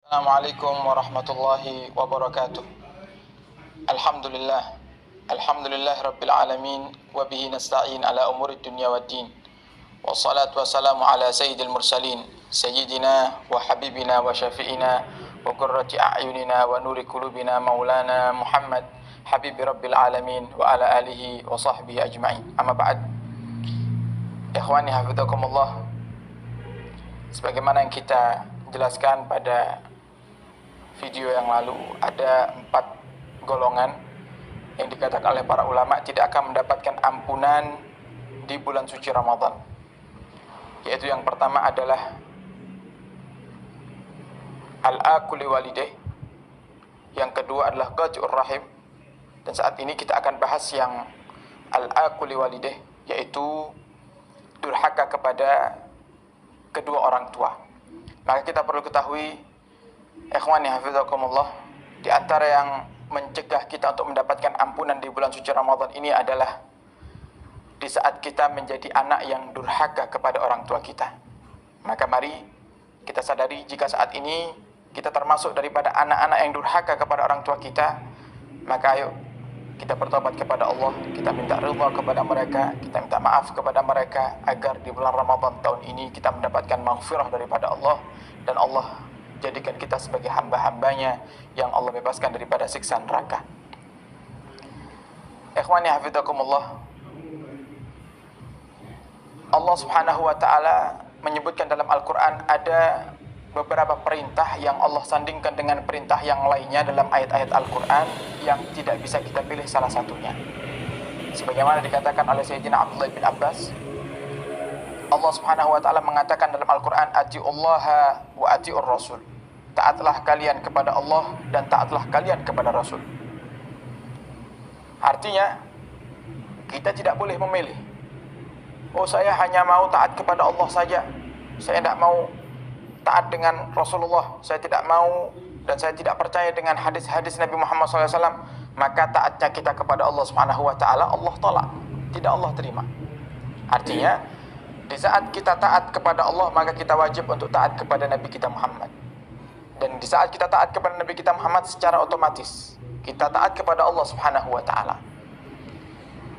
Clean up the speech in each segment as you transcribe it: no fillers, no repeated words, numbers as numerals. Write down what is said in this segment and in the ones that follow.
Assalamualaikum warahmatullahi wabarakatuh. Alhamdulillah. Alhamdulillah rabbil alamin wa bihi nasta'in ala umuri dunya waddin. Wassalatu wassalamu ala sayyidil mursalin sayyidina wa habibina wa syafi'ina wa qurrati a'yunina wa nuri qulubina maulana Muhammad habibi rabbil alamin wa ala alihi wa sahbihi ajma'in. Amma ba'd. Ikhwani hafizakumullah. Sebagaimana yang kita jelaskan pada video yang lalu, ada 4 golongan yang dikatakan oleh para ulama tidak akan mendapatkan ampunan di bulan suci Ramadan. Yaitu yang pertama adalah al-aquli walidayh, yang kedua adalah qati'ur rahim, dan saat ini kita akan bahas yang al-aquli walidayh, yaitu durhaka kepada kedua orang tua. Maka kita perlu ketahui, ikhwani hafizakumullah, di antara yang mencegah kita untuk mendapatkan ampunan di bulan suci Ramadan ini adalah di saat kita menjadi anak yang durhaka kepada orang tua kita. Maka mari kita sadari jika saat ini kita termasuk daripada anak-anak yang durhaka kepada orang tua kita, maka ayo kita bertobat kepada Allah, kita minta ridha kepada mereka, kita minta maaf kepada mereka agar di bulan Ramadan tahun ini kita mendapatkan maghfirah daripada Allah dan Allah jadikan kita sebagai hamba-hambanya yang Allah bebaskan daripada siksa neraka. Ikhwani hafizakumullah, Allah Subhanahu wa taala menyebutkan dalam Al-Qur'an ada beberapa perintah yang Allah sandingkan dengan perintah yang lainnya dalam ayat-ayat Al-Qur'an yang tidak bisa kita pilih salah satunya. Sebagaimana dikatakan oleh Sayyidina Abdullah bin Abbas, Allah Subhanahu wa taala mengatakan dalam Al-Qur'an, "Atiullaha wa atiur rasul." Taatlah kalian kepada Allah dan taatlah kalian kepada Rasul. Artinya, kita tidak boleh memilih. Oh, saya hanya mau taat kepada Allah saja. Saya tidak mau taat dengan Rasulullah. Saya tidak mau dan saya tidak percaya dengan hadis-hadis Nabi Muhammad SAW. Maka taatnya kita kepada Allah Subhanahu wa taala Allah tolak, tidak Allah terima. Artinya, di saat kita taat kepada Allah, maka kita wajib untuk taat kepada Nabi kita Muhammad. Dan di saat kita taat kepada Nabi kita Muhammad, secara otomatis kita taat kepada Allah Subhanahu wa taala.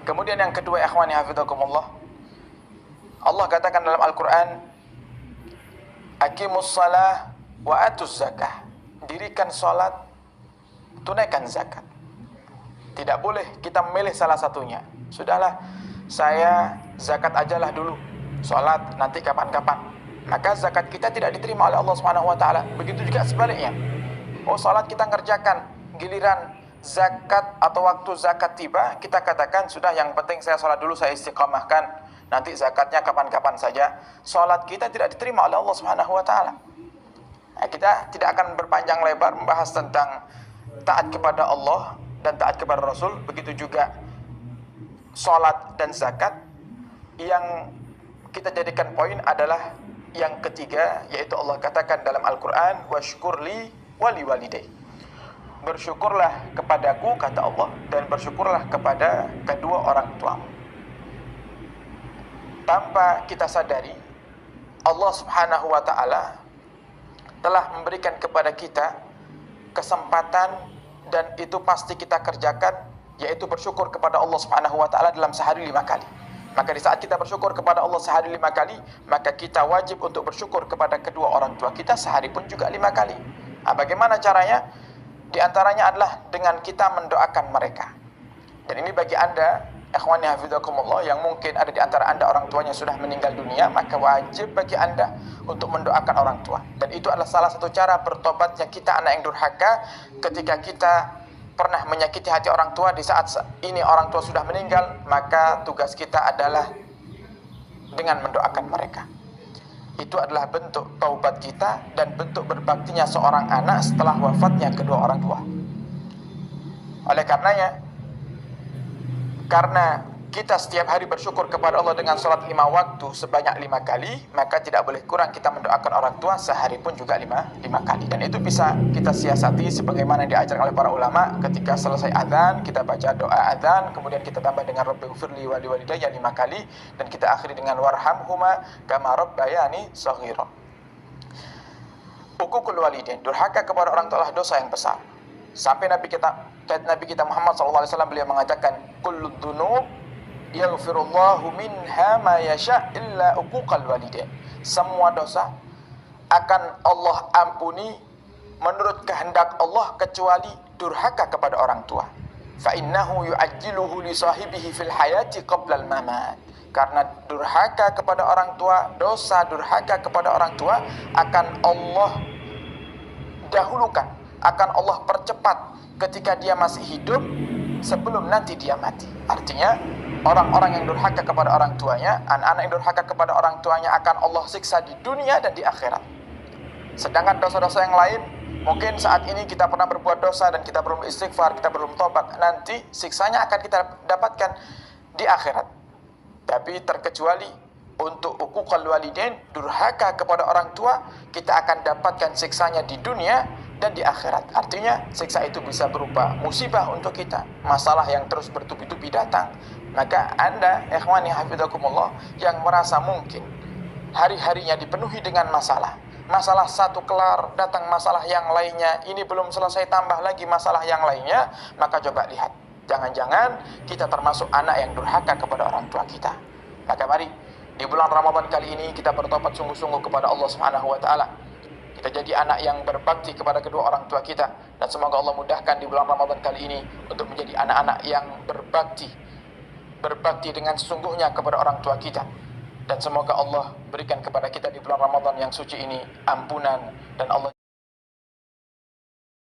Kemudian yang kedua, ikhwani hafizakumullah, Allah katakan dalam Al-Qur'an, "Aqimus shalah wa atuz zakah." Dirikan salat, tunaikan zakat. Tidak boleh kita memilih salah satunya. Sudahlah, saya zakat ajalah dulu, salat nanti kapan-kapan. Maka zakat kita tidak diterima oleh Allah Subhanahu wa taala. Begitu juga sebaliknya. Oh, salat kita ngerjakan, giliran zakat atau waktu zakat tiba, kita katakan sudah, yang penting saya salat dulu, saya istiqamahkan, nanti zakatnya kapan-kapan saja. Salat kita tidak diterima oleh Allah Subhanahu wa taala. Nah, kita tidak akan berpanjang lebar membahas tentang taat kepada Allah dan taat kepada Rasul. Begitu juga salat dan zakat. Yang kita jadikan poin adalah yang ketiga, yaitu Allah katakan dalam Al-Qur'an, "Washkurli wali walidayk." Bersyukurlah kepadaku, kata Allah, dan bersyukurlah kepada kedua orang tuamu. Tanpa kita sadari, Allah Subhanahu wa taala telah memberikan kepada kita kesempatan, dan itu pasti kita kerjakan, yaitu bersyukur kepada Allah Subhanahu wa taala dalam sehari 5 kali. Maka di saat kita bersyukur kepada Allah sehari 5 kali, maka kita wajib untuk bersyukur kepada kedua orang tua kita sehari pun juga 5 kali. Nah, bagaimana caranya? Di antaranya adalah dengan kita mendoakan mereka. Dan ini bagi Anda, ikhwani hafizakumullah, yang mungkin ada di antara Anda orang tuanya sudah meninggal dunia, maka wajib bagi Anda untuk mendoakan orang tua. Dan itu adalah salah satu cara bertobatnya kita anak yang durhaka ketika kita pernah menyakiti hati orang tua. Di saat ini orang tua sudah meninggal, maka tugas kita adalah dengan mendoakan mereka. Itu adalah bentuk taubat kita dan bentuk berbaktinya seorang anak setelah wafatnya kedua orang tua. Oleh karenanya, karena kita setiap hari bersyukur kepada Allah dengan salat 5 waktu sebanyak 5 kali, maka tidak boleh kurang kita mendoakan orang tua sehari pun juga 5 kali. Dan itu bisa kita siasati sebagaimana yang diajarkan oleh para ulama. Ketika selesai azan, kita baca doa azan, kemudian kita tambah dengan Rabbighfirli wa liwalidayya 5 kali, dan kita akhiri dengan warhamhuma kama rabbayani shaghira. Uququl walidain, durhaka kepada orang tua adalah dosa yang besar. Sampai Nabi kita Muhammad SAW beliau mengatakan, kullu dzunub yaghfirullahu minha ma yasha illa uquqal walidain. Semua dosa akan Allah ampuni menurut kehendak Allah kecuali durhaka kepada orang tua. Fa innahu yu'ajjiluhu li sahibihi fil hayati qabla al mamat. Karena durhaka kepada orang tua, dosa durhaka kepada orang tua akan Allah dahulukan, akan Allah percepat ketika dia masih hidup sebelum nanti dia mati. Artinya orang-orang yang durhaka kepada orang tuanya, anak-anak yang durhaka kepada orang tuanya akan Allah siksa di dunia dan di akhirat. Sedangkan dosa-dosa yang lain, mungkin saat ini kita pernah berbuat dosa dan kita belum istighfar, kita belum tobat, nanti siksanya akan kita dapatkan di akhirat. Tapi terkecuali untuk uququl walidain, durhaka kepada orang tua, kita akan dapatkan siksanya di dunia dan di akhirat. Artinya siksa itu bisa berupa musibah untuk kita, masalah yang terus bertubi-tubi datang. Maka Anda, ikhwani hafizakumullah, yang merasa mungkin hari-harinya dipenuhi dengan masalah, masalah satu kelar, datang masalah yang lainnya, ini belum selesai, tambah lagi masalah yang lainnya, maka coba lihat, jangan-jangan kita termasuk anak yang durhaka kepada orang tua kita. Maka mari di bulan Ramadan kali ini kita bertobat sungguh-sungguh kepada Allah Subhanahu wa taala. Kita jadi anak yang berbakti kepada kedua orang tua kita, dan semoga Allah mudahkan di bulan Ramadan kali ini untuk menjadi anak-anak yang berbakti dengan sesungguhnya kepada orang tua kita. Dan semoga Allah berikan kepada kita di bulan Ramadan yang suci ini ampunan, dan Allah